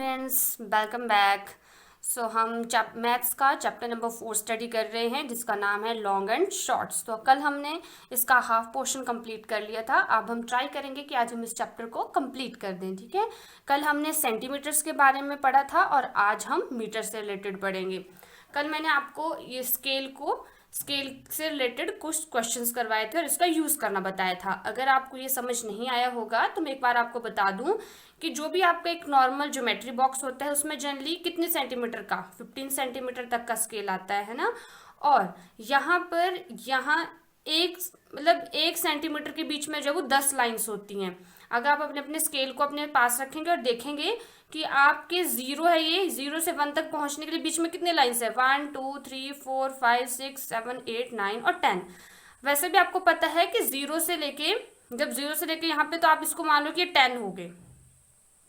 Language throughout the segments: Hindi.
Students, welcome back. हम मैथ्स का चैप्टर नंबर 4 स्टडी कर रहे हैं जिसका नाम है लॉन्ग एंड शॉर्ट्स। तो कल हमने इसका हाफ पोर्शन कंप्लीट कर लिया था। अब हम ट्राई करेंगे कि आज हम इस चैप्टर को कंप्लीट कर दें। ठीक है, कल हमने सेंटीमीटर्स के बारे में पढ़ा था और आज हम मीटर से रिलेटेड पढ़ेंगे। कल मैंने आपको ये स्केल से रिलेटेड कुछ क्वेश्चंस करवाए थे और इसका यूज़ करना बताया था। अगर आपको ये समझ नहीं आया होगा तो मैं एक बार आपको बता दूं कि जो भी आपका एक नॉर्मल ज्योमेट्री बॉक्स होता है उसमें जनरली कितने सेंटीमीटर का 15 सेंटीमीटर तक का स्केल आता है ना। और यहाँ एक मतलब 1 सेंटीमीटर के बीच में जब वो 10 लाइन्स होती हैं। अगर आप अपने अपने स्केल को अपने पास रखेंगे और देखेंगे कि आपके 0 है, ये 0 से 1 तक पहुंचने के लिए बीच में कितने लाइन्स है, 1 2 3 4 5 6 7 8 9 और 10। वैसे भी आपको पता है कि जब 0 से लेके यहाँ पे, तो आप इसको मान लो कि 10 हो गए।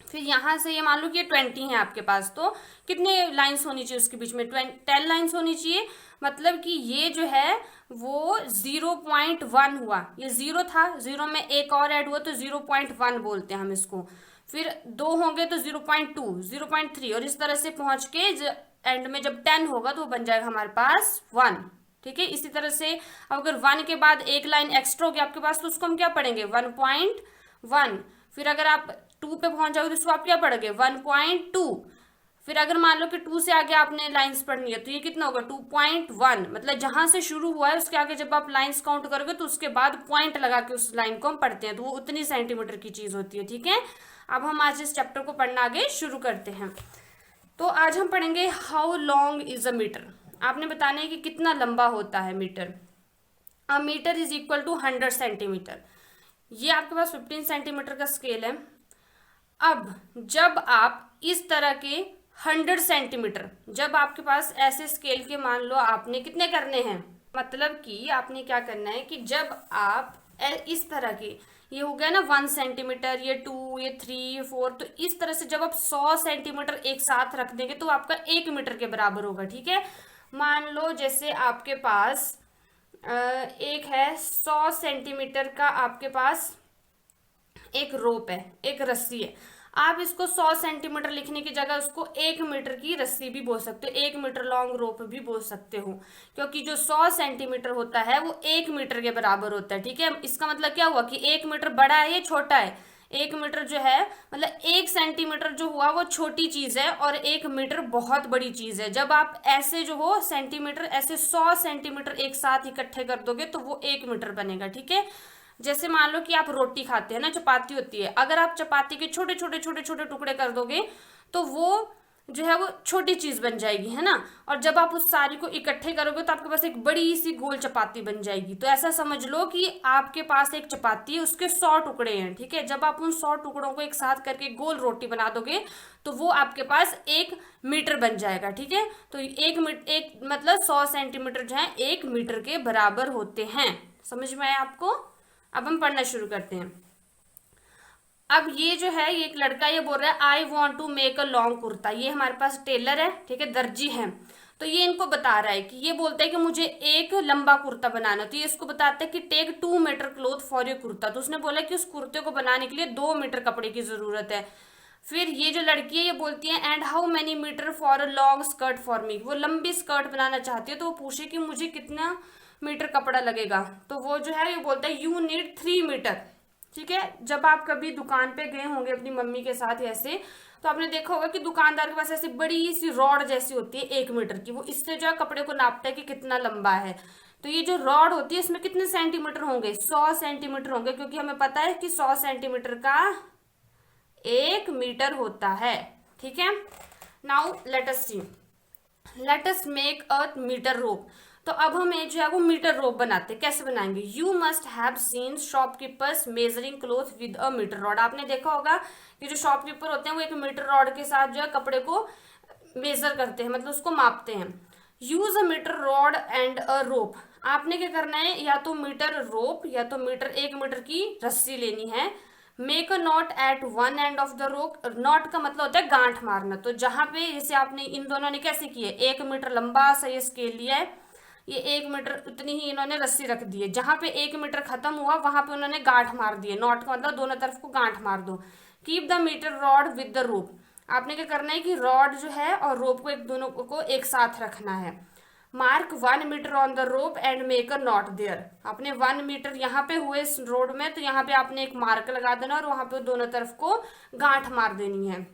फिर यहाँ से ये मान लो कि ये 20 है आपके पास, तो कितने लाइन्स होनी चाहिए उसके बीच में, 10 लाइन्स होनी चाहिए। मतलब कि ये जो है वो 0.1 हुआ। ये 0 था, 0 में एक और ऐड हुआ तो 0.1 बोलते हैं हम इसको। फिर 2 होंगे तो 0.2 0.3 और इस तरह से पहुंच के एंड में जब 10 होगा तो वो बन जाएगा हमारे पास 1। ठीक है, इसी तरह से अगर 1 के बाद एक लाइन एक्स्ट्रा होगी आपके पास तो उसको हम क्या पढ़ेंगे, 1.1। फिर अगर आप 2 पे पहुंच जाओगे तो उसको आप क्या पढ़ोगे, 1.2। फिर अगर मान लो कि 2 से आगे आपने लाइंस पढ़नी है तो ये कितना होगा, 2.1। मतलब जहां से शुरू हुआ है उसके आगे जब आप लाइंस काउंट करोगे तो उसके बाद पॉइंट लगा के उस लाइन को हम पढ़ते हैं, तो वो उतनी सेंटीमीटर की चीज होती है। ठीक है, अब हम आज इस चैप्टर को पढ़ना आगे शुरू करते हैं। तो आज हम पढ़ेंगे how long is a metre. आपने बताना है कि कितना लंबा होता है metre. A metre is equal to 100 centimetre. ये आपके पास 15 सेंटीमीटर का स्केल है। अब जब आप इस तरह के 100 सेंटीमीटर, जब आपके पास ऐसे स्केल के मान लो आपने कितने करने हैं, मतलब कि आपने क्या करना है कि जब आप इस तरह के, ये हो गया ना 1 सेंटीमीटर, ये 2, ये 3, ये 4, तो इस तरह से जब आप 100 सेंटीमीटर एक साथ रख देंगे तो आपका 1 मीटर के बराबर होगा। ठीक है, मान लो जैसे आपके पास एक है 100 सेंटीमीटर का, आपके पास एक रोप है, एक रस्सी है। आप इसको 100 सेंटीमीटर लिखने की जगह उसको 1 मीटर की रस्सी भी बोल सकते हो, 1 मीटर लॉन्ग रोप भी बोल सकते हो, क्योंकि जो 100 सेंटीमीटर होता है वो 1 मीटर के बराबर होता है। ठीक है, इसका मतलब क्या हुआ कि 1 मीटर बड़ा है, ये छोटा है। 1 मीटर जो है मतलब 1 सेंटीमीटर जो हुआ वो छोटी चीज है और 1 मीटर बहुत बड़ी चीज है। जब आप ऐसे जो हो सेंटीमीटर, ऐसे 100 सेंटीमीटर एक साथ इकट्ठे कर दोगे तो वो 1 मीटर बनेगा। ठीक है, जैसे मान लो कि आप रोटी खाते हैं ना, चपाती होती है, अगर आप चपाती के छोटे छोटे छोटे छोटे टुकड़े कर दोगे तो वो जो है वो छोटी चीज बन जाएगी, है ना। और जब आप उस सारी को इकट्ठे करोगे तो आपके पास एक बड़ी सी गोल चपाती बन जाएगी। तो ऐसा समझ लो कि आपके पास एक चपाती है, उसके 100 टुकड़े हैं। ठीक है, जब आप उन 100 टुकड़ों को एक साथ करके गोल रोटी बना दोगे तो वो आपके पास 1 मीटर बन जाएगा। ठीक है, तो एक मतलब 100 सेंटीमीटर जो है 1 मीटर के बराबर होते हैं। समझ में आया आपको। अब हम पढ़ना शुरू करते हैं। अब ये जो है, ये एक लड़का ये बोल रहा है I want to make a long kurta. ये हमारे पास टेलर है, ठीक है, दर्जी है। तो ये इनको बता रहा है कि ये बोलता है कि मुझे एक लंबा कुर्ता बनाना। तो ये इसको बताता है कि take 2 metre cloth for your kurta. तो उसने बोला कि उस कुर्ते को बनाने के लिए 2 मीटर कपड़े की जरूरत है। फिर ये जो लड़की है ये बोलती है and how many metre for a long skirt for me. वो लंबी स्कर्ट बनाना चाहती है तो वो पूछे कि मुझे कितना मीटर कपड़ा लगेगा। तो वो जो है ये बोलता है यू नीड 3 मीटर। ठीक है, जब आप कभी दुकान पे गए होंगे अपनी मम्मी के साथ ऐसे, तो आपने देखा होगा कि दुकानदार के पास ऐसी बड़ी सी रॉड जैसी होती है 1 मीटर की, वो इससे जो है कपड़े को नापता है कि कितना लंबा है। तो ये जो रॉड होती है इसमें कितने सेंटीमीटर होंगे, 100 सेंटीमीटर होंगे, क्योंकि हमें पता है कि 100 सेंटीमीटर का 1 मीटर होता है। ठीक है, now let us make a metre rope. तो अब हम जो है वो मीटर रोप बनाते हैं। कैसे बनाएंगे, you must have seen shopkeepers measuring cloth with a metre rod. आपने देखा होगा कि जो शॉपकीपर होते हैं वो एक मीटर रॉड के साथ जो है कपड़े को मेजर करते हैं, मतलब उसको मापते हैं। Use a metre rod and a rope. आपने क्या करना है, या तो मीटर रोप या तो 1 मीटर की रस्सी लेनी है। Make a not at one end of the rope. Not का मतलब होता है गांठ मारना। तो जहां पे जैसे आपने इन दोनों ने कैसे किए, 1 मीटर लंबा सा ये स्केल लिया है, ये 1 मीटर उतनी ही इन्होंने रस्सी रख दी है। जहां पे 1 मीटर खत्म हुआ वहां पे उन्होंने गांठ मार दी है। नॉट का मतलब दोनों तरफ को गांठ मार दो। Keep the metre rod with the rope. आपने क्या करना है कि रॉड जो है और रोप को एक दोनों को एक साथ रखना है। Mark 1 metre on the rope and make a knot there. आपने 1 मीटर यहाँ पे हुए इस रोड में, तो यहाँ पे आपने एक मार्क लगा देना और वहां पे दोनों तरफ को गांठ मार देनी है।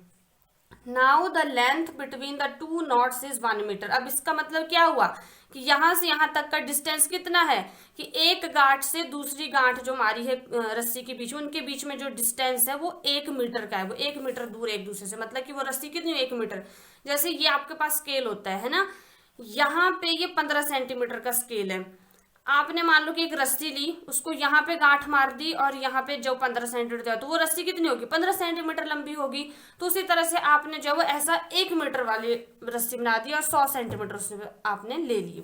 Now the length between the two knots is 1 metre. अब इसका मतलब क्या हुआ कि यहां से यहां तक का डिस्टेंस कितना है कि एक गांठ से दूसरी गांठ जो मारी है रस्सी के बीच में, उनके बीच में जो डिस्टेंस है वो 1 मीटर का है। वो 1 मीटर दूर एक दूसरे से, मतलब कि वो रस्सी कितनी 1 मीटर। जैसे ये आपके पास स्केल होता है ना, यहाँ पे ये 15 सेंटीमीटर का स्केल है। आपने मान लो कि एक रस्सी ली, उसको यहाँ पे गांठ मार दी और यहाँ पे जो 15 सेंटीमीटर, तो वो रस्सी कितनी होगी 15 सेंटीमीटर लंबी होगी। तो उसी तरह से आपने जो ऐसा 1 मीटर वाली रस्सी बना दी और 100 सेंटीमीटर उसमें आपने ले ली।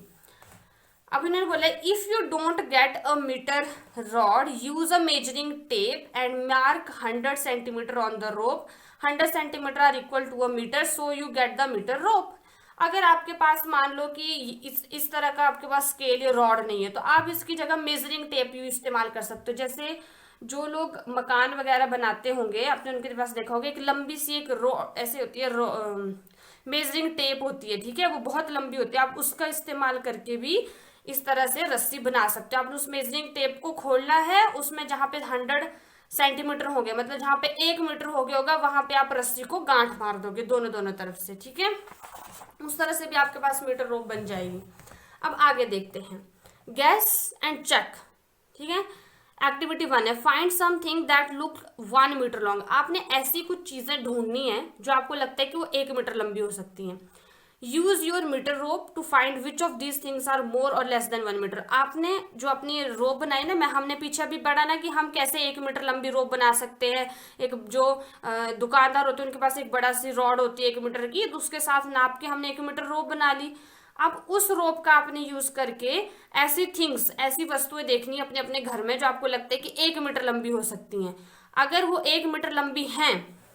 अब इन्होंने बोला if you don't get a metre rod use a measuring tape and mark 100 centimetre on the rope. 100 centimetre are equal to a metre, so you get the metre rope. अगर आपके पास मान लो कि इस तरह का आपके पास स्केल या रॉड नहीं है, तो आप इसकी जगह मेजरिंग टेप यू इस्तेमाल कर सकते हो। जैसे जो लोग मकान वगैरह बनाते होंगे, आपने उनके पास देखा होगा एक लंबी सी एक ऐसे होती है मेजरिंग टेप होती है, ठीक है, वो बहुत लंबी होती है। आप उसका इस्तेमाल करके भी इस तरह से रस्सी बना सकते हो। आपने उस मेजरिंग टेप को खोलना है, उसमें जहां पे 100 सेंटीमीटर हो गया, मतलब जहां पे 1 मीटर हो गया होगा, वहां पे आप रस्सी को गांठ मार दोगे दोनों तरफ से, ठीक है। उस तरह से भी आपके पास मीटर रोप बन जाएगी। अब आगे देखते हैं, गैस एंड चेक, ठीक है। एक्टिविटी 1 है find something that look 1 metre long. आपने ऐसी कुछ चीजें ढूंढनी है जो आपको लगता है कि वो 1 मीटर लंबी हो सकती हैं। Use your metre rope to find which of these things are more और लेस देन 1 मीटर। आपने जो अपनी रोप बनाई ना, हमने पीछे अभी पढ़ा ना कि हम कैसे 1 मीटर लंबी रोप बना सकते हैं। एक जो दुकानदार होते हैं उनके पास एक बड़ा सी रॉड होती है 1 मीटर की, तो उसके साथ नाप के हमने 1 मीटर रोप बना ली। अब उस रोप का आपने यूज करके ऐसी थिंग्स, ऐसी वस्तुएं देखनी है अपने अपने घर में जो आपको लगता है कि 1 मीटर लंबी हो सकती हैं। अगर वो 1 मीटर लंबी हैं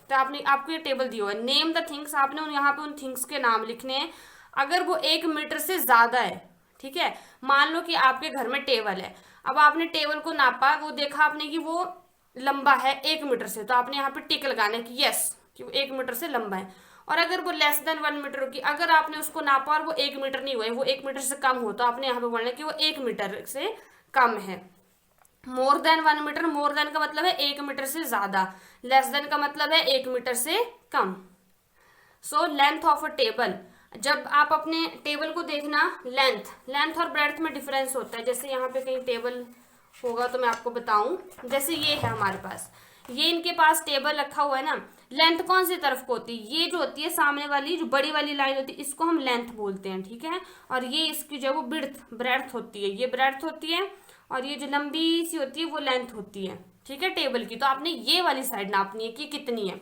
तो आपको ये टेबल दिया हुआ है, नेम द थिंग्स। आपने यहाँ पे उन थिंग्स के नाम लिखने हैं। अगर वो 1 मीटर से ज्यादा है, ठीक है, मान लो कि आपके घर में टेबल है, अब आपने टेबल को नापा, वो देखा आपने कि वो लंबा है 1 मीटर से, तो आपने यहाँ पे टिक लगाना है कि यस कि वो 1 मीटर से लंबा है। और अगर वो लेस देन 1 मीटर होगी, अगर आपने उसको नापा और वो 1 मीटर नहीं हुआ है, वो 1 मीटर से कम हो, तो आपने यहाँ पे बोलना है कि वो 1 मीटर से कम है। More than 1 metre, more than का मतलब है 1 मीटर से ज्यादा, लेस देन का मतलब है 1 मीटर से कम। So length of a table, जब आप अपने टेबल को देखना, लेंथ और ब्रेड्थ में डिफरेंस होता है। जैसे यहाँ पे कहीं टेबल होगा तो मैं आपको बताऊं, जैसे ये है हमारे पास, ये इनके पास टेबल रखा हुआ है ना, लेंथ कौन सी तरफ को होती है, ये जो होती है सामने वाली जो बड़ी वाली लाइन होती है, इसको हम लेंथ बोलते हैं, ठीक है। और ये इसकी जो वो ब्रेड्थ होती है, ये ब्रेड्थ होती है, और ये जो लंबी सी होती है वो लेंथ होती है, ठीक है, टेबल की। तो आपने ये वाली साइड नापनी है कि कितनी है।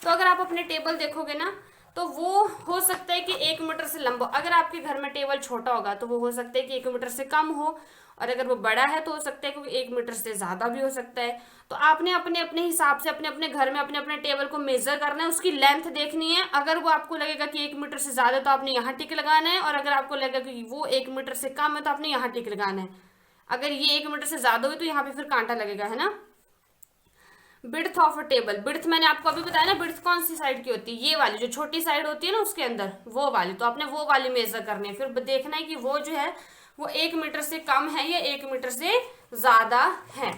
तो अगर आप अपने टेबल देखोगे ना, तो वो हो सकता है कि 1 मीटर से लंबा। अगर आपके घर में टेबल छोटा होगा तो वो हो सकता है कि 1 मीटर से कम हो, और अगर वो बड़ा है तो हो सकता है कि 1 मीटर से ज्यादा भी हो सकता है। तो आपने अपने अपने हिसाब से अपने अपने घर में अपने अपने टेबल को मेजर करना है, उसकी लेंथ देखनी है। अगर वो आपको लगेगा कि 1 मीटर से ज्यादा तो आपने यहाँ टिक लगाना है, और अगर आपको लगेगा कि वो 1 मीटर से कम है तो आपने यहाँ टिक लगाना है। अगर ये 1 मीटर से ज्यादा हुई तो यहाँ पे फिर कांटा लगेगा, है ना। Width of a table, width मैंने आपको अभी बताया ना, बिड्थ कौन सी साइड की होती है, ये वाली जो छोटी साइड होती है ना उसके अंदर, वो वाली। तो आपने वो वाली मेजर करनी है, फिर देखना है कि वो जो है वो 1 मीटर से कम है या 1 मीटर से ज्यादा है,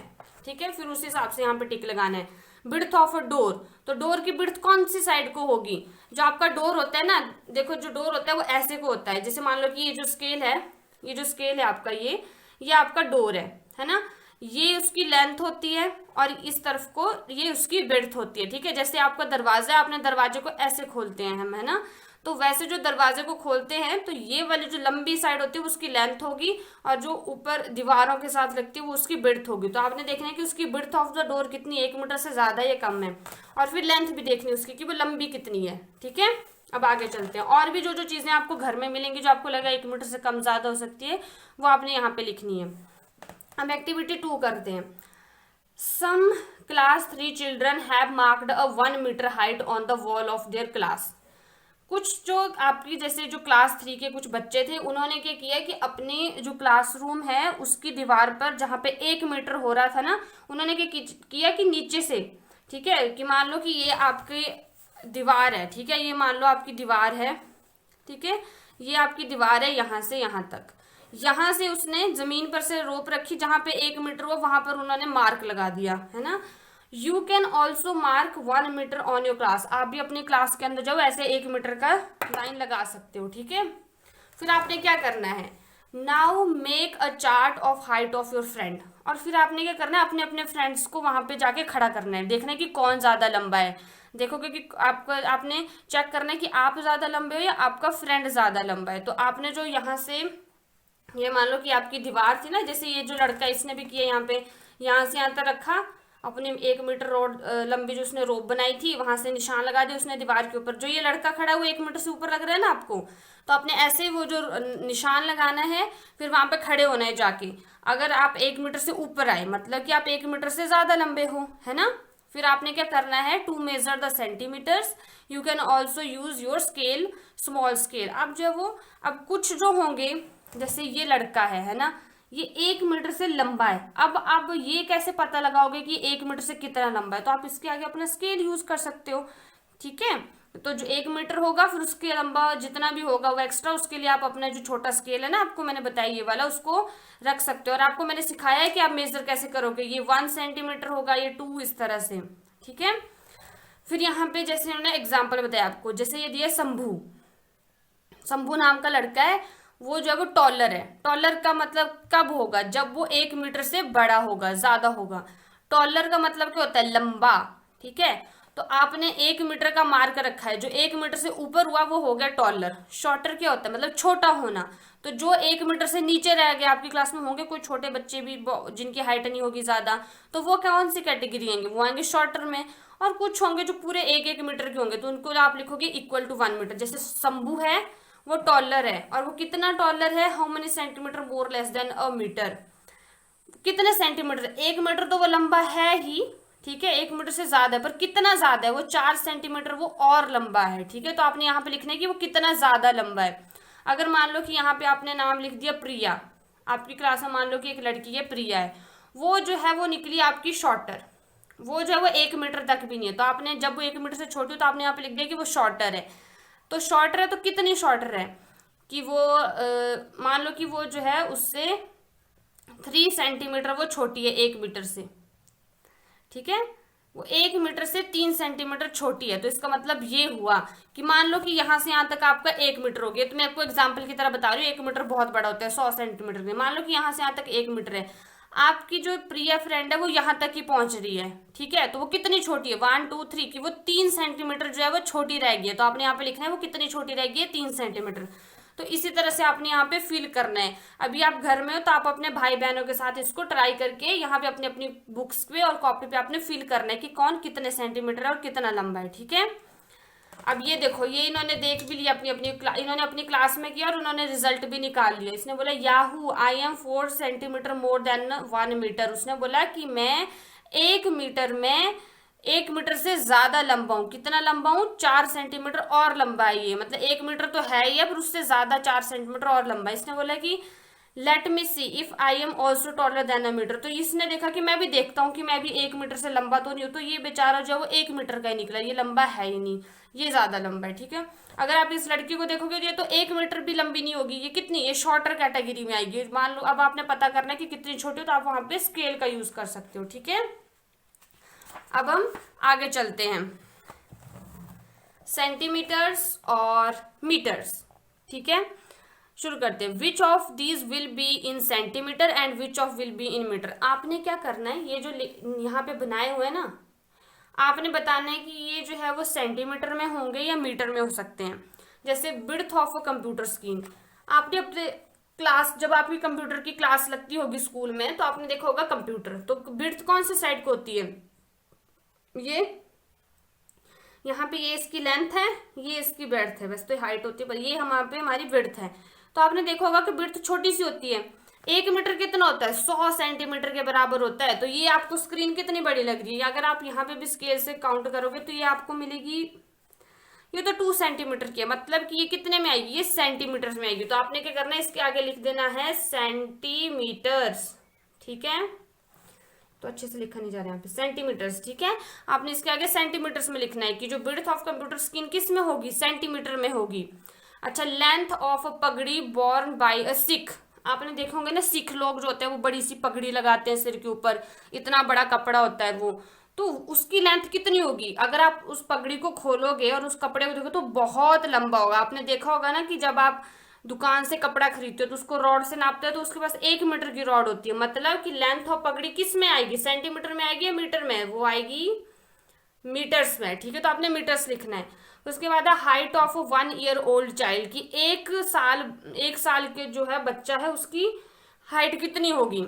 ठीक है। फिर उस हिसाब से यहाँ पे टिक लगाना है। बिड्थ ऑफ अ डोर, तो डोर की बिड्थ कौन सी साइड को होगी, जो आपका डोर होता है ना, देखो जो डोर होता है वो ऐसे को होता है। जैसे मान लो कि ये जो स्केल है आपका, ये आपका डोर है ना, ये उसकी लेंथ होती है और इस तरफ को ये उसकी बिड्थ होती है, ठीक है। जैसे आपका दरवाजा है, आपने दरवाजे को ऐसे खोलते हैं हम, है ना, तो वैसे जो दरवाजे को खोलते हैं तो ये वाली जो लंबी साइड होती है वो उसकी लेंथ होगी, और जो ऊपर दीवारों के साथ लगती है वो उसकी बिड्थ होगी। तो आपने देखना है कि उसकी बिड्थ ऑफ द डोर कितनी, 1 मीटर से ज्यादा या कम है, और फिर लेंथ भी देखनी है उसकी कि वो लंबी कितनी है, ठीक है। अब आगे चलते हैं, और भी जो जो चीजें आपको घर में मिलेंगी जो आपको लगा 1 मीटर से कम ज्यादा हो सकती है, वो आपने यहाँ पे लिखनी है। हम एक्टिविटी 2 करते हैं। Some class 3 children have marked a 1 metre height on the wall of their class. कुछ जो आपकी जैसे जो क्लास 3 के कुछ बच्चे थे, उन्होंने क्या किया कि अपने जो क्लासरूम है उसकी दीवार पर जहाँ पे 1 मीटर हो रहा था ना, उन्होंने क्या किया कि नीचे से, ठीक है, कि मान लो कि ये आपके दीवार है, ठीक है, ये मान लो आपकी दीवार है, ठीक है, ये आपकी दीवार है यहाँ से यहाँ तक। यहाँ से उसने जमीन पर से रोप रखी, जहां पे 1 मीटर हो वहां पर उन्होंने मार्क लगा दिया, है ना। You can also mark 1 metre on your class, आप भी अपनी क्लास के अंदर जाओ ऐसे 1 मीटर का लाइन लगा सकते हो, ठीक है। फिर आपने क्या करना है, now make a chart of height of your friend, और फिर आपने क्या करना है, अपने अपने फ्रेंड्स को वहां पे जाके खड़ा करना है, देखना है कि कौन ज्यादा लंबा है। देखोगे कि आपने चेक करना है कि आप ज्यादा लंबे हो या आपका फ्रेंड ज्यादा लंबा है। तो आपने जो यहाँ से, ये मान लो कि आपकी दीवार थी ना, जैसे ये जो लड़का इसने भी किया, यहाँ पे यहाँ से यहाँ तक रखा अपने 1 मीटर रोड लंबी जो उसने रोप बनाई थी, वहां से निशान लगा दिया उसने दीवार के ऊपर। जो ये लड़का खड़ा है वो 1 मीटर से ऊपर लग रहा है ना आपको, तो आपने ऐसे ही वो जो निशान लगाना है, फिर वहां पे खड़े होना है जाके। अगर आप 1 मीटर से ऊपर आए मतलब कि आप 1 मीटर से ज्यादा लंबे हो, है ना। फिर आपने क्या करना है, to measure the centimetres you can also use your scale, small scale. अब जो वो, अब कुछ जो होंगे, जैसे ये लड़का है ना, ये 1 मीटर से लंबा है। अब ये कैसे पता लगाओगे कि 1 मीटर से कितना लंबा है, तो आप इसके आगे अपना स्केल यूज कर सकते हो, ठीक है। तो जो 1 मीटर होगा, फिर उसके लंबा जितना भी होगा वो एक्स्ट्रा, उसके लिए आप अपना जो छोटा स्केल है ना, आपको मैंने बताया ये वाला, उसको रख सकते हो। और आपको मैंने सिखाया है कि आप मेजर कैसे करोगे, ये 1 सेंटीमीटर होगा, ये 2, इस तरह से, ठीक है। फिर यहाँ पे जैसे उन्होंने एग्जाम्पल बताया आपको, जैसे ये दिया शंभू, शंभू नाम का लड़का है, वो जो है वो टॉलर है। टॉलर का मतलब कब होगा, जब वो 1 मीटर से बड़ा होगा, ज्यादा होगा। टॉलर का मतलब क्या होता है, लंबा, ठीक है। तो आपने 1 मीटर का मार्क रखा है, जो 1 मीटर से ऊपर हुआ वो हो गया टॉलर। शॉर्टर क्या होता है, मतलब छोटा होना। तो जो 1 मीटर से नीचे रह गया, आपकी क्लास में होंगे कोई छोटे बच्चे भी जिनकी हाइट नहीं होगी ज्यादा, तो वो कौन सी कैटेगरी आएंगे, वो आएंगे शॉर्टर में। और कुछ होंगे जो पूरे 1-1 मीटर के होंगे, तो उनको आप लिखोगे इक्वल टू 1 मीटर। जैसे शंभू है, वो टॉलर है, और वो कितना टॉलर है, how many centimetre more less than a metre, कितने सेंटीमीटर। 1 मीटर तो वो लंबा है ही, ठीक है, 1 मीटर से ज्यादा है, पर कितना ज्यादा है, वो 4 सेंटीमीटर वो और लंबा है, ठीक है। तो आपने यहाँ पे लिखना है कि वो कितना ज्यादा लंबा है। अगर मान लो कि यहाँ पे आपने नाम लिख दिया प्रिया, आपकी क्लास में मान लो कि एक लड़की है प्रिया है, वो जो है वो निकली आपकी शॉर्टर, वो जो है वो 1 मीटर तक भी नहीं है। तो आपने जब वो 1 मीटर से छोटी हो तो आपने यहाँ पे लिख दिया कि वो शॉर्टर है। तो शॉर्टर है तो कितनी शॉर्टर है कि वो मान लो कि वो जो है उससे 3 सेंटीमीटर वो छोटी है 1 मीटर से, ठीक है। वो 1 मीटर से 3 सेंटीमीटर छोटी है। तो इसका मतलब ये हुआ कि मान लो कि यहाँ से यहाँ तक आपका 1 मीटर हो गया। तो मैं आपको एग्जाम्पल की तरह बता रही हूँ, 1 मीटर बहुत बड़ा होता है, 100 सेंटीमीटर में। मान लो कि यहाँ से यहाँ तक 1 मीटर है, आपकी जो प्रिया फ्रेंड है वो यहाँ तक ही पहुंच रही है, ठीक है। तो वो कितनी छोटी है, 1 2 3 की वो 3 सेंटीमीटर जो है वो छोटी रह गई है। तो आपने यहाँ पे लिखना है वो कितनी छोटी रह गई है, 3 सेंटीमीटर। तो इसी तरह से आपने यहाँ पे फिल करना है। अभी आप घर में हो तो आप अपने भाई बहनों के साथ इसको ट्राई करके यहाँ पे अपनी अपनी बुक्स पे और कॉपी पे आपने फिल करना है कि कौन कितने सेंटीमीटर है और कितना लंबा है, ठीक है। अब ये देखो, ये इन्होंने देख भी लिया इन्होंने अपनी क्लास में किया और उन्होंने रिजल्ट भी निकाल लिया। इसने बोला yahoo I am 4 centimetre more than 1 metre. उसने बोला कि मैं 1 मीटर में 1 मीटर से ज्यादा लंबा हूं। कितना लंबा हूं, 4 सेंटीमीटर और लंबा है ये, मतलब 1 मीटर तो है ही है पर उससे ज्यादा 4 सेंटीमीटर और लंबा है। इसने बोला कि let me see if I am also taller than a metre. तो इसने देखा कि मैं भी देखता हूँ कि मैं भी 1 मीटर से लंबा तो नहीं हूँ। तो ये बेचारा जो है वो 1 मीटर का ही निकला, ये लंबा है ही नहीं, ये ज्यादा लंबा है, ठीक है। अगर आप इस लड़की को देखोगे ये तो 1 मीटर भी लंबी नहीं होगी, ये कितनी, ये शॉर्टर कैटेगरी में आएगी। मान लो अब आपने पता करना है कि कितनी छोटी हो, तो आप वहां पे स्केल का यूज कर सकते हो, ठीक है। अब हम आगे चलते हैं, सेंटीमीटर्स और मीटर्स, ठीक है। शुरू करते हैं। Which of these will be in centimetre and which of will be in metre. आपने क्या करना है, ये जो यहाँ पे बनाए हुए हैं ना, आपने बताना है कि ये जो है वो सेंटीमीटर में होंगे या मीटर में हो सकते हैं। जैसे width of a computer screen, आपने अपने क्लास, जब आपकी कंप्यूटर की क्लास लगती होगी स्कूल में, तो आपने देखा होगा कंप्यूटर, तो विड्थ कौन से साइड को होती है, ये यहाँ पे ये इसकी लेंथ है, ये इसकी ब्रेड्थ है, बस तो हाइट होती है, पर ये यहाँ पे हमारी विड्थ है। तो आपने देखा होगा कि विड्थ छोटी सी होती है। 1 मीटर कितना होता है, 100 सेंटीमीटर के बराबर होता है। तो ये आपको स्क्रीन कितनी बड़ी लग रही है, अगर आप यहाँ पे भी स्केल से काउंट करोगे तो ये आपको मिलेगी, ये तो 2 सेंटीमीटर की है, मतलब कि ये कितने में आएगी, ये सेंटीमीटर में आएगी। तो आपने क्या करना है, इसके आगे लिख देना है सेंटीमीटर्स, ठीक है। तो अच्छे से लिखा नहीं जा रहा है यहाँ पे, सेंटीमीटर्स, ठीक है। आपने इसके आगे सेंटीमीटर्स में लिखना है कि जो विड्थ ऑफ कंप्यूटर स्क्रीन किस में होगी, सेंटीमीटर में होगी। अच्छा, लेंथ ऑफ अ पगड़ी बोर्न बाय अ सिख, आपने देखे होंगे ना सिख लोग जो होते हैं वो बड़ी सी पगड़ी लगाते हैं सिर के ऊपर, इतना बड़ा कपड़ा होता है वो, तो उसकी लेंथ कितनी होगी? अगर आप उस पगड़ी को खोलोगे और उस कपड़े को देखो तो बहुत लंबा होगा। आपने देखा होगा ना कि जब आप दुकान से कपड़ा खरीदते हो तो उसको रॉड से नापते हो तो उसके पास 1 मीटर की रॉड होती है, मतलब कि लेंथ ऑफ पगड़ी किस में आएगी, सेंटीमीटर में आएगी या मीटर में? वो आएगी मीटर्स में, ठीक है। तो आपने मीटर्स लिखना है। उसके बाद है height of 1 year old child, की 1 साल के जो है बच्चा है उसकी हाइट कितनी होगी?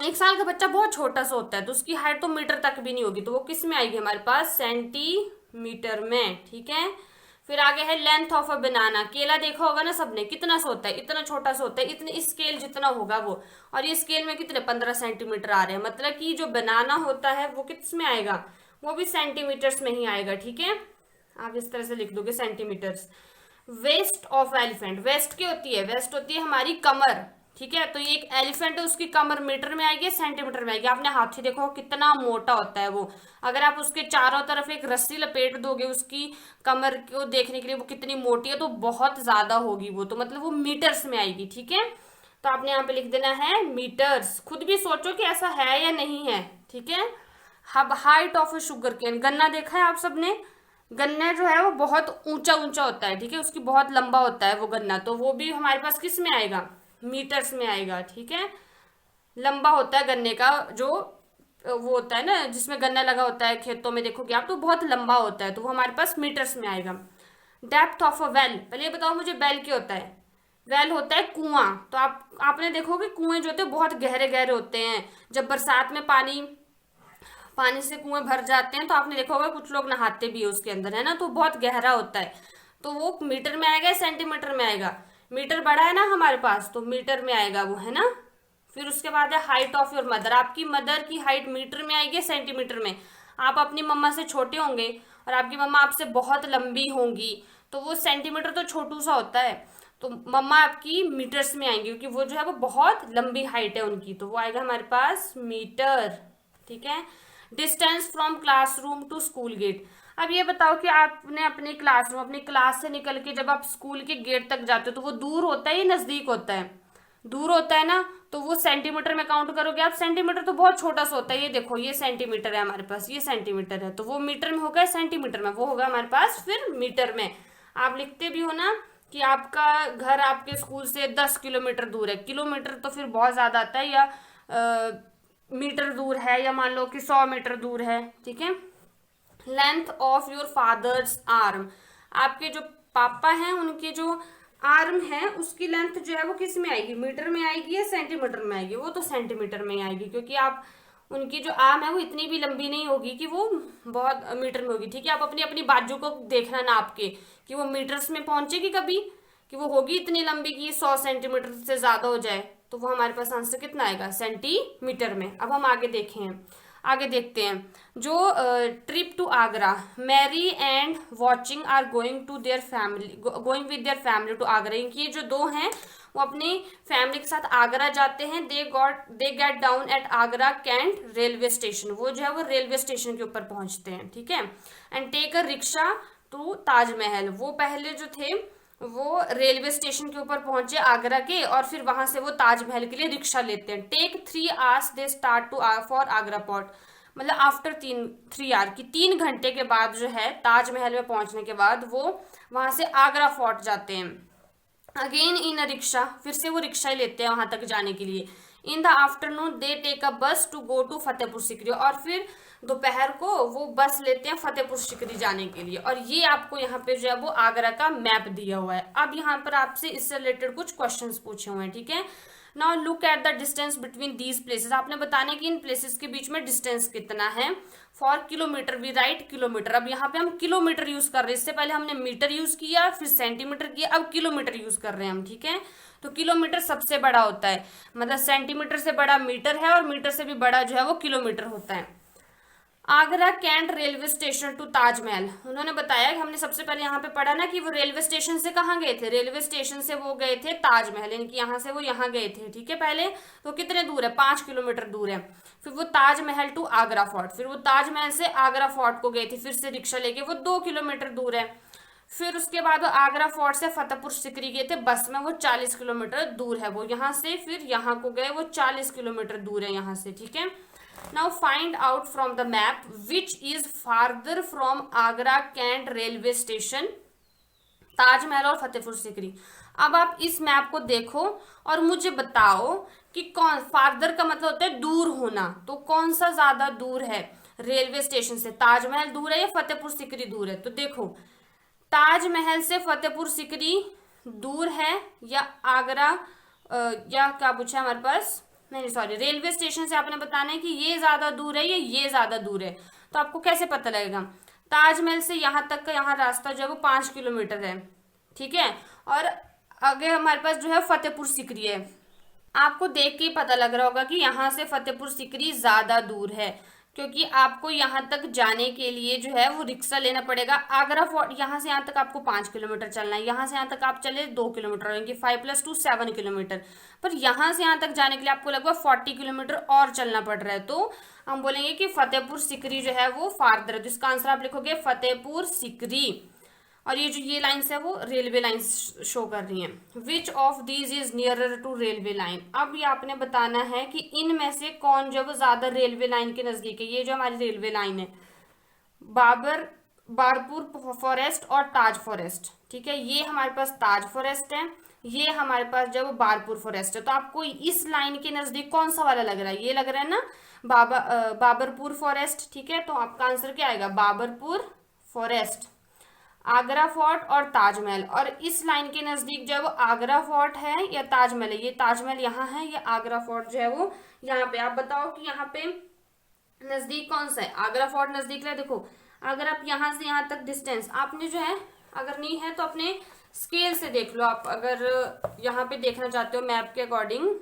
1 साल का बच्चा बहुत छोटा सा होता है तो उसकी हाइट तो मीटर तक भी नहीं होगी, तो वो किस में आएगी हमारे पास, सेंटीमीटर में, ठीक है। फिर आगे है लेंथ ऑफ अ बनाना, केला देखा होगा ना सबने, कितना सा होता है, इतना छोटा सा होता है, इतने स्केल जितना होगा वो, और ये स्केल में कितने 15 सेंटीमीटर आ रहे हैं, मतलब कि जो बनाना होता है वो किस में आएगा, वो भी सेंटीमीटर्स में ही आएगा, ठीक है। आप इस तरह से लिख दोगे centimetres. Waist of elephant, waist क्या होती है, वेस्ट होती है हमारी कमर, ठीक है। तो ये एक एलिफेंट है, उसकी कमर मीटर में आएगी सेंटीमीटर में आएगी। आपने हाथी देखो कितना मोटा होता है वो, अगर आप उसके चारों तरफ एक रस्सी लपेट दोगे उसकी कमर को देखने के लिए वो कितनी मोटी है तो बहुत ज्यादा होगी वो, तो मतलब वो मीटर्स में आएगी, ठीक है। तो आपने यहाँ पे लिख देना है मीटर्स। खुद भी सोचो कि ऐसा है या नहीं है, ठीक है। अब height of a sugar cane, गन्ना देखा है आप सबने, गन्ना जो है वो बहुत ऊंचा ऊंचा होता है, ठीक है, उसकी बहुत लंबा होता है वो गन्ना, तो वो भी हमारे पास किस में आएगा, मीटर्स में आएगा, ठीक है। लंबा होता है गन्ने का जो वो होता है ना जिसमें गन्ना लगा होता है खेतों में देखोगे आप, तो बहुत लंबा होता है, तो वो हमारे पास मीटर्स में आएगा। डेप्थ ऑफ अ वेल, पहले ये बताओ मुझे वेल क्या होता है? वेल होता है कुआं। तो आपने देखोगे कुएं जो होते हैं बहुत गहरे गहरे होते हैं, जब बरसात में पानी से कुएं भर जाते हैं तो आपने देखा होगा कुछ लोग नहाते भी है उसके अंदर, है ना, तो बहुत गहरा होता है, तो वो मीटर में आएगा सेंटीमीटर में आएगा? मीटर बड़ा है ना हमारे पास तो मीटर में आएगा वो, है ना। फिर उसके बाद है हाइट ऑफ योर मदर, आपकी मदर की हाइट मीटर में आएगी सेंटीमीटर में? आप अपनी मम्मा से छोटे होंगे और आपकी मम्मा आपसे बहुत लंबी होंगी तो वो सेंटीमीटर तो छोटू सा होता है, तो मम्मा आपकी मीटर्स में आएंगी क्योंकि वो जो है वो बहुत लंबी हाइट है उनकी, तो वो आएगा हमारे पास मीटर, ठीक है। Distance from classroom to school gate, अब ये बताओ कि आपने अपने क्लासरूम अपनी क्लास से निकल के जब आप स्कूल के गेट तक जाते हो तो वो दूर होता है या नजदीक होता है? दूर होता है ना, तो वो सेंटीमीटर में काउंट करोगे आप, सेंटीमीटर तो बहुत छोटा सा होता है, ये देखो ये सेंटीमीटर है हमारे पास, ये सेंटीमीटर है, तो वो मीटर में होगा सेंटीमीटर में, वो होगा हमारे पास फिर मीटर में। आप लिखते भी हो ना कि आपका घर आपके स्कूल से 10 किलोमीटर दूर है, किलोमीटर तो फिर बहुत ज्यादा आता है, या मीटर दूर है, या मान लो कि 100 मीटर दूर है, ठीक है। Length of your fathers arm, आपके जो पापा हैं उनके जो आर्म है उसकी लेंथ जो है वो किस में आएगी, मीटर में आएगी या सेंटीमीटर में आएगी? वो तो सेंटीमीटर में आएगी क्योंकि आप उनकी जो आर्म है वो इतनी भी लंबी नहीं होगी कि वो बहुत मीटर में होगी, ठीक है। आप अपनी अपनी बाजू को देखना नाप के कि वो मीटर्स में पहुंचेगी कभी, कि वो होगी इतनी लंबी कि 100 सेंटीमीटर से ज्यादा हो जाए, तो वो हमारे पास आंसर कितना आएगा, सेंटीमीटर में। अब हम आगे आगे देखते हैं जो trip to Agra, Mary and watching are going with their family to Agra, ये जो दो हैं वो अपनी फैमिली के साथ आगरा जाते हैं। They get down at Agra cantt railway station, वो जो है वो रेलवे स्टेशन के ऊपर पहुंचते हैं, ठीक है। And take a rickshaw to Taj Mahal, वो पहले जो थे वो रेलवे स्टेशन के ऊपर पहुंचे आगरा के और फिर वहां से वो ताजमहल के लिए रिक्शा लेते हैं। Take 3 hours they start to for Agra fort, मतलब आफ्टर 3 आवर की 3 घंटे के बाद जो है ताजमहल में पहुंचने के बाद वो वहां से आगरा फोर्ट जाते हैं। अगेन इन अ रिक्शा, फिर से वो रिक्शा ही लेते हैं वहां तक जाने के लिए। In the afternoon they take a bus to go to Fatehpur Sikri, और फिर दोपहर को वो बस लेते हैं फतेहपुर सिकरी जाने के लिए। और ये आपको यहाँ पे जो है वो आगरा का मैप दिया हुआ है। अब यहाँ पर आपसे इससे रिलेटेड कुछ क्वेश्चंस पूछे हुए हैं, ठीक है। Now look at the distance between these places, आपने बताने कि इन प्लेसेस के बीच में डिस्टेंस कितना है। For kilometre we write kilometre, अब यहाँ पे हम किलोमीटर यूज कर रहे हैं, इससे पहले हमने मीटर यूज किया फिर सेंटीमीटर किया, अब किलोमीटर यूज कर रहे हैं हम, ठीक है। तो किलोमीटर सबसे बड़ा होता है, मतलब सेंटीमीटर से बड़ा मीटर है और मीटर से भी बड़ा जो है वो किलोमीटर होता है। Agra cantt railway station to Taj Mahal. उन्होंने बताया कि हमने सबसे पहले यहाँ पे पढ़ा ना कि वो रेलवे स्टेशन से कहाँ गए थे, रेलवे स्टेशन से वो गए थे ताजमहल, यानी कि यहाँ से वो यहाँ गए थे। ठीक है, पहले तो कितने दूर है, 5 किलोमीटर दूर है। फिर वो ताजमहल टू आगरा फोर्ट, फिर वो ताजमहल से आगरा फोर्ट को गए थे, फिर से रिक्शा लेके, वो 2 किलोमीटर दूर है। फिर उसके बाद वो आगरा फोर्ट से फतेहपुर सिकरी गए थे बस में, वो 40 किलोमीटर दूर है वो यहाँ से, फिर यहाँ को गए, वो 40 किलोमीटर दूर है यहाँ से। ठीक है, now find out from the map which is farther from Agra cantt railway station, Taj Mahal और फतेहपुर सिकरी। अब आप इस मैप को देखो और मुझे बताओ कि कौन, फार्दर का मतलब होता है दूर होना, तो कौन सा ज्यादा दूर है रेलवे स्टेशन से, ताजमहल दूर है या फतेहपुर सिकरी दूर है। तो देखो, ताजमहल से फतेहपुर सिकरी दूर है या आगरा या क्या पूछा हमारे पास, नहीं सॉरी, रेलवे स्टेशन से आपने बताना है कि ये ज्यादा दूर है या ये ज्यादा दूर है। तो आपको कैसे पता लगेगा, ताजमहल से यहाँ तक का यहाँ रास्ता जो है वो 5 किलोमीटर है। ठीक है, और आगे हमारे पास जो है फतेहपुर सिकरी है। आपको देख के ही पता लग रहा होगा कि यहाँ से फतेहपुर सिकरी ज्यादा दूर है, क्योंकि आपको यहाँ तक जाने के लिए जो है वो रिक्शा लेना पड़ेगा। आगरा फोर्ट यहाँ से यहाँ तक आपको 5 किलोमीटर चलना है, यहाँ से यहाँ तक आप चले 2 किलोमीटर, यानी 5 + 2 7 किलोमीटर। पर यहाँ से यहाँ तक जाने के लिए आपको लगभग 40 किलोमीटर और चलना पड़ रहा है। तो हम बोलेंगे कि फतेहपुर सिकरी जो है वो फार्दर है। तो इसका आंसर आप लिखोगे फतेहपुर सिकरी। और ये जो ये लाइन्स है वो रेलवे लाइन्स शो कर रही हैं। Which of these is nearer to railway line. अब ये आपने बताना है कि इनमें से कौन जो है वो ज्यादा रेलवे लाइन के नजदीक है। ये जो हमारी रेलवे लाइन है, बारपुर फॉरेस्ट और ताज फॉरेस्ट। ठीक है, ये हमारे पास ताज फॉरेस्ट है, ये हमारे पास जो है वो बारपुर फॉरेस्ट है। तो आपको इस लाइन के नजदीक कौन सा वाला लग रहा है, ये लग रहा है ना बाबरपुर फॉरेस्ट। ठीक है, तो आपका आंसर क्या आएगा, बाबरपुर फॉरेस्ट, आगरा फोर्ट और ताजमहल। और इस लाइन के नजदीक जो है वो आगरा फोर्ट है या ताजमहल है। ये ताजमहल यहाँ है, ये आगरा फोर्ट जो है वो यहाँ पे। आप बताओ कि यहाँ पे नजदीक कौन सा है, आगरा फोर्ट नजदीक है। देखो, अगर आप यहाँ से यहाँ तक डिस्टेंस आपने जो है, अगर नहीं है तो अपने स्केल से देख लो। आप अगर यहाँ पे देखना चाहते हो मैप के अकॉर्डिंग,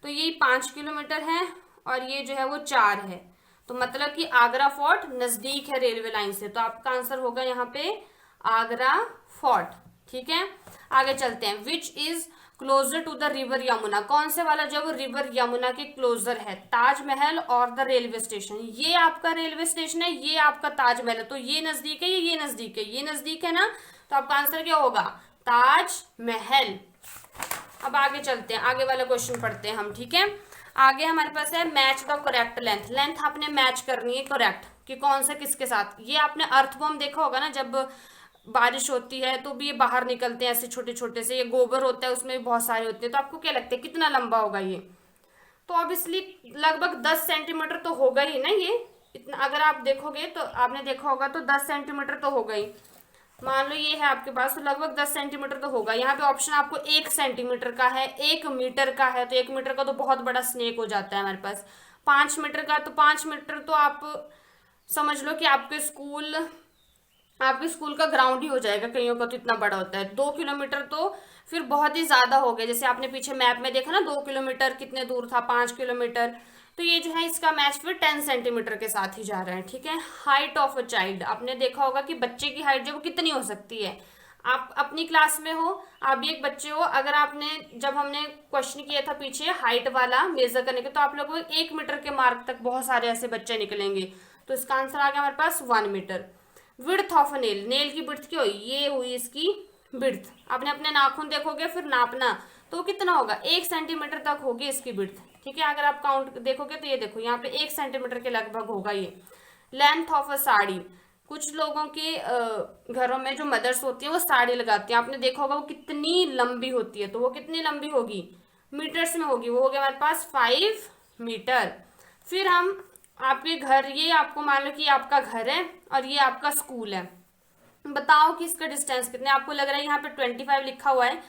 तो ये 5 किलोमीटर है और ये जो है वो 4 है। तो मतलब कि आगरा फोर्ट नजदीक है रेलवे लाइन से। तो आपका आंसर होगा यहाँ पे आगरा फोर्ट। ठीक है, आगे चलते हैं। Which is closer to the river Yamuna. कौन से वाला जो रिवर यमुना के क्लोजर है, ताजमहल और द रेलवे स्टेशन। ये आपका रेलवे स्टेशन है, ये आपका ताजमहल है। तो ये नजदीक है, ये नजदीक है, ये नजदीक है ना। तो आपका आंसर क्या होगा, ताजमहल। अब आगे चलते हैं, आगे वाला क्वेश्चन पढ़ते हैं हम। ठीक है, आगे हमारे पास है match the correct length. Length आपने मैच करनी है करेक्ट, कि कौन सा किसके साथ। ये आपने अर्थवॉर्म देखा होगा ना, जब बारिश होती है तो भी ये बाहर निकलते हैं ऐसे छोटे छोटे से। ये गोबर होता है, उसमें भी बहुत सारे होते हैं। तो आपको क्या लगता है कितना लंबा होगा ये, तो ऑब्वियसली लगभग 10 सेंटीमीटर तो होगा ही ना ये इतना। अगर आप देखोगे तो आपने देखा होगा तो 10 सेंटीमीटर तो होगा ही। मान लो ये है आपके पास, तो लगभग 10 सेंटीमीटर तो होगा। यहाँ पे ऑप्शन आपको 1 सेंटीमीटर का है, 1 मीटर का है। तो 1 मीटर का तो बहुत बड़ा स्नेक हो जाता है हमारे पास। 5 मीटर का, तो 5 मीटर तो आप समझ लो कि आपके स्कूल का ग्राउंड ही हो जाएगा, कईयों का तो इतना बड़ा होता है। 2 किलोमीटर तो फिर बहुत ही ज्यादा हो गया। जैसे आपने पीछे मैप में देखा ना 2 किलोमीटर कितने दूर था, 5 किलोमीटर। तो ये जो है इसका मैच फिर 10 सेंटीमीटर के साथ ही जा रहा है। ठीक है, हाइट ऑफ अ चाइल्ड। आपने देखा होगा कि बच्चे की हाइट जो वो कितनी हो सकती है। आप अपनी क्लास में हो, आप भी एक बच्चे हो, अगर आपने जब हमने क्वेश्चन किया था पीछे हाइट वाला मेजर करने के, तो आप लोगों को 1 मीटर के मार्क तक बहुत सारे ऐसे बच्चे निकलेंगे। तो इसका आंसर आ गया हमारे पास 1 metre. Width of a nail. Nail की विड्थ क्या हुई, ये हुई इसकी विड्थ। आपने अपने नाखून देखोगे फिर नापना, तो कितना होगा, 1 सेंटीमीटर तक होगी इसकी विड्थ। ठीक है, अगर आप काउंट देखोगे तो ये देखो यहाँ पे 1 सेंटीमीटर के लगभग होगा ये। लेंथ ऑफ अ साड़ी। कुछ लोगों के घरों में जो मदर्स होती है वो साड़ी लगाती हैं, आपने देखा होगा वो कितनी लंबी होती है। तो वो कितनी लंबी होगी, मीटर्स में होगी। वो हो गया हमारे पास 5 मीटर। फिर हम आपके घर, ये आपको मान लो कि आपका घर है और ये आपका स्कूल है। बताओ कि इसका डिस्टेंस कितने। आपको लग रहा है यहाँ पे 25 लिखा हुआ है,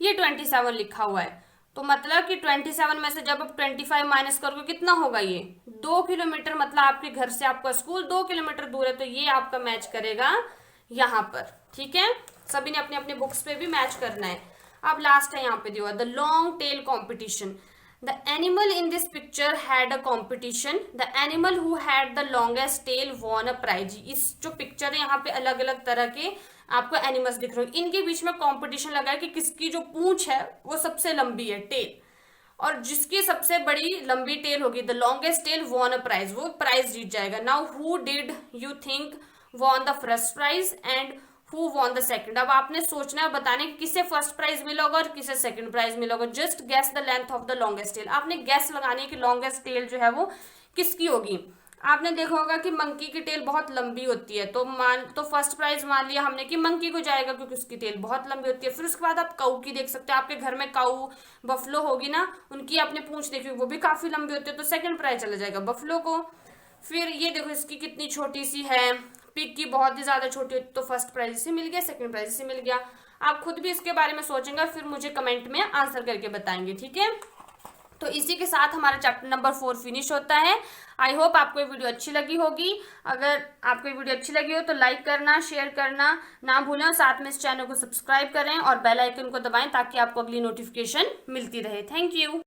ये 27 लिखा हुआ है। तो मतलब कि 27 में से जब आप 25 माइनस करोगे कितना होगा, ये 2 किलोमीटर। मतलब आपके घर से आपका स्कूल 2 किलोमीटर दूर है। तो ये आपका मैच करेगा यहाँ पर। ठीक है, सभी ने अपने अपने बुक्स पे भी मैच करना है। अब लास्ट है यहाँ पे दिया the long tail competition. The animal in this picture had a competition, the animal who had the longest tail won a prize. इस जो पिक्चर है यहाँ पे अलग अलग तरह के आपको एनिमल्स दिख रहे हैं, इनके बीच में कॉम्पिटिशन लगा है कि किसकी जो पूंछ है वो सबसे लंबी है, टेल, और जिसकी सबसे बड़ी लंबी टेल होगी, the longest tail won a prize, वो प्राइज जीत जाएगा। Now who did you think won the first prize and who won the second. अब आपने सोचना है बताने कि किसे फर्स्ट प्राइज मिला होगा और किसे सेकंड प्राइज मिला होगा। Just guess the length of the longest tail, आपने गैस लगानी है कि लॉन्गेस्ट टेल जो है वो किसकी होगी। आपने देखा होगा कि मंकी की टेल बहुत लंबी होती है, तो फर्स्ट प्राइज मान लिया हमने कि मंकी को जाएगा क्योंकि उसकी टेल बहुत लंबी होती है। फिर उसके बाद आप काऊ की देख सकते हैं, आपके घर में काऊ बफलो होगी ना, उनकी आपने पूंछ देखी वो भी काफी लंबी होती है, तो सेकंड प्राइज चला जाएगा बफलो को। फिर ये देखो इसकी कितनी छोटी सी है, पिग की बहुत ही ज्यादा छोटी होती, तो फर्स्ट प्राइज से मिल गया, सेकंड प्राइज से मिल गया। आप खुद भी इसके बारे में सोचेंगे फिर मुझे कमेंट में आंसर करके बताएंगे, ठीक है। तो इसी के साथ हमारा चैप्टर नंबर 4 फिनिश होता है। आई होप आपको ये वीडियो अच्छी लगी होगी। अगर आपको ये वीडियो अच्छी लगी हो तो लाइक करना, शेयर करना ना भूलें, और साथ में इस चैनल को सब्सक्राइब करें और बेल आइकन को दबाएं ताकि आपको अगली नोटिफिकेशन मिलती रहे। Thank you.